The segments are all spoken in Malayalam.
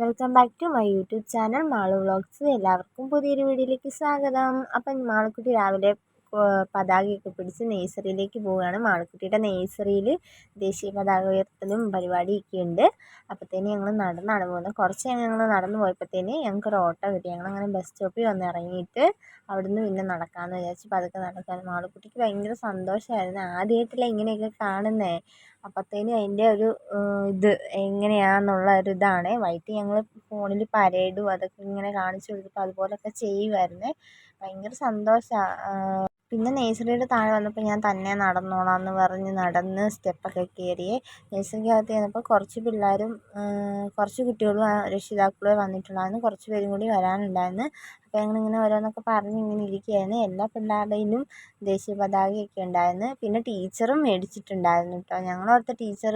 Welcome back to my YouTube channel Malu vlogs. എല്ലാവർക്കും പുതിയൊരു വീഡിയോയിലേക്ക് സ്വാഗതം. അപ്പം മാളക്കുട്ടി രാവിലെ പതാകയൊക്കെ പിടിച്ച് നേഴ്സറിയിലേക്ക് പോവുകയാണ്. മാളക്കുട്ടിയുടെ നേഴ്സറിയിൽ ദേശീയ പതാക ഉയർത്തലും പരിപാടിയൊക്കെ ഉണ്ട്. അപ്പോഴത്തേന് ഞങ്ങൾ നടന്നാണ് പോകുന്നത്. കുറച്ച് ഞങ്ങൾ നടന്നു പോയപ്പോഴത്തേന് ഞങ്ങൾക്കൊരു ഓട്ടോ കിട്ടി. ഞങ്ങളങ്ങനെ ബസ് സ്റ്റോപ്പിൽ വന്ന് ഇറങ്ങിയിട്ട് അവിടുന്ന് പിന്നെ നടക്കാമെന്ന് വിചാരിച്ച് പതുക്കെ നടക്കാൻ. മാളക്കുട്ടിക്ക് ഭയങ്കര സന്തോഷമായിരുന്നു. ആദ്യമായിട്ടല്ലേ ഇങ്ങനെയൊക്കെ കാണുന്നത്. അപ്പോഴത്തേനും അതിൻ്റെ ഒരു ഇത് എങ്ങനെയാണെന്നുള്ള ഒരു ഇതാണ്. വൈകിട്ട് ഞങ്ങൾ ഫോണിൽ പരേഡും അതൊക്കെ ഇങ്ങനെ കാണിച്ചു കൊടുത്തപ്പോൾ അതുപോലൊക്കെ ചെയ്യുമായിരുന്നേ. ഭയങ്കര സന്തോഷമാണ്. പിന്നെ നേഴ്സറിയുടെ താഴെ വന്നപ്പോൾ ഞാൻ തന്നെ നടന്നോളാം എന്ന് പറഞ്ഞ് നടന്ന് സ്റ്റെപ്പൊക്കെ കയറിയേ. നേഴ്സറിക്കകത്ത് ചെന്നപ്പോൾ കുറച്ച് പിള്ളേരും കുറച്ച് കുട്ടികളും രക്ഷിതാക്കളും വന്നിട്ടുണ്ടായിരുന്നു. കുറച്ച് പേരും കൂടി വരാനുണ്ടായിരുന്നു. അപ്പോൾ ഞങ്ങളിങ്ങനെ ഓരോന്നൊക്കെ പറഞ്ഞ് ഇങ്ങനെ ഇരിക്കുകയായിരുന്നു. എല്ലാ പിള്ളേരുടെയിലും ദേശീയ പതാകയൊക്കെ ഉണ്ടായിരുന്നു. പിന്നെ ടീച്ചറും മേടിച്ചിട്ടുണ്ടായിരുന്നു കേട്ടോ. ഞങ്ങളോർത്ത ടീച്ചർ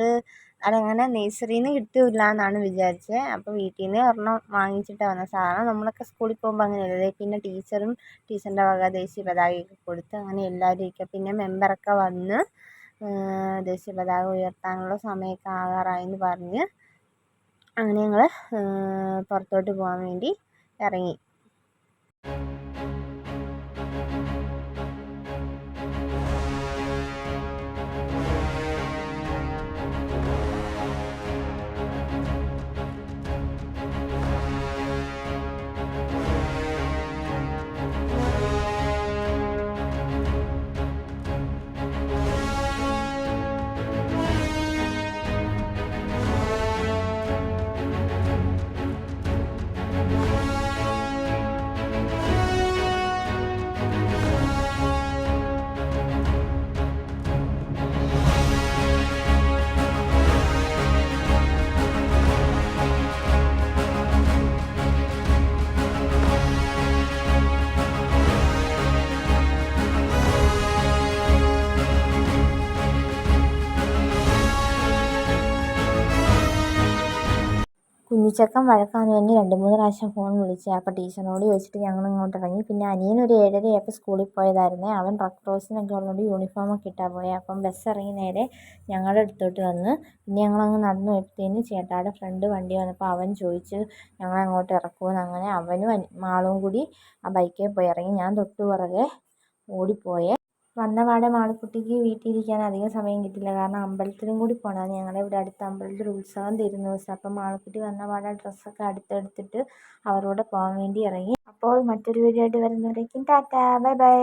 അതങ്ങനെ നേഴ്സറിയിൽ നിന്ന് കിട്ടില്ല എന്നാണ് വിചാരിച്ചത്. അപ്പോൾ വീട്ടിൽ നിന്ന് ഒരെണ്ണം വാങ്ങിച്ചിട്ടാണ് വന്നത്. സാധാരണ നമ്മളൊക്കെ സ്കൂളിൽ പോകുമ്പോൾ അങ്ങനെയല്ലേ. പിന്നെ ടീച്ചറും ടീച്ചറിൻ്റെ വക ദേശീയ പതാകയൊക്കെ കൊടുത്ത് അങ്ങനെ എല്ലാവരും ഇരിക്കുക. പിന്നെ മെമ്പറൊക്കെ വന്ന് ദേശീയ പതാക ഉയർത്താനുള്ള സമയമൊക്കെ ആകാറായെന്ന് പറഞ്ഞ് അങ്ങനെ ഞങ്ങൾ പുറത്തോട്ട് പോകാൻ വേണ്ടി ഇറങ്ങി. കുഞ്ഞിച്ചക്കൻ വഴക്കാന്ന് പറഞ്ഞ് 2-3 പ്രാവശ്യം ഫോൺ വിളിച്ചു. അപ്പോൾ ടീച്ചറിനോട് ചോദിച്ചിട്ട് ഞങ്ങൾ ഇങ്ങോട്ട് ഇറങ്ങി. പിന്നെ അനിയനൊരു 7:30 സ്കൂളിൽ പോയതായിരുന്നേ. അവൻ റെഡ് ക്രോസിനൊക്കെ ഉള്ളതുകൊണ്ട് യൂണിഫോമൊക്കെ ഇട്ടാണ് പോയത്. അപ്പം ബസ് ഇറങ്ങി നേരെ ഞങ്ങളുടെ അടുത്തോട്ട് വന്ന്. പിന്നെ ഞങ്ങളങ്ങ് നടന്നു പോയപ്പോഴത്തേന് ചേട്ടായുടെ ഫ്രണ്ട് വണ്ടി വന്നപ്പോൾ അവൻ ചോദിച്ച് ഞങ്ങളങ്ങോട്ട് ഇറക്കുമെന്ന്. അങ്ങനെ അവനും മാളും കൂടി ആ ബൈക്കിൽ പോയി ഇറങ്ങി. ഞാൻ തൊട്ട് പുറകെ ഓടിപ്പോയേ. വന്നപാടെ മാളക്കുട്ടിക്ക് വീട്ടിലിരിക്കാൻ അധികം സമയം കിട്ടില്ല. കാരണം അമ്പലത്തിലും കൂടി പോകണം. ഞങ്ങളുടെ ഇവിടെ അടുത്ത അമ്പലത്തിൽ ഉത്സവം തരുന്ന ദിവസം. അപ്പം മാളക്കുട്ടി വന്നപാടെ ഡ്രസ്സൊക്കെ അടുത്തെടുത്തിട്ട് അവരോട് പോകാൻ വേണ്ടി ഇറങ്ങി. അപ്പോൾ മറ്റൊരു വീഡിയോ ആയിട്ട് വരുന്നവരേക്കും ടാറ്റാ, ബൈ ബൈ.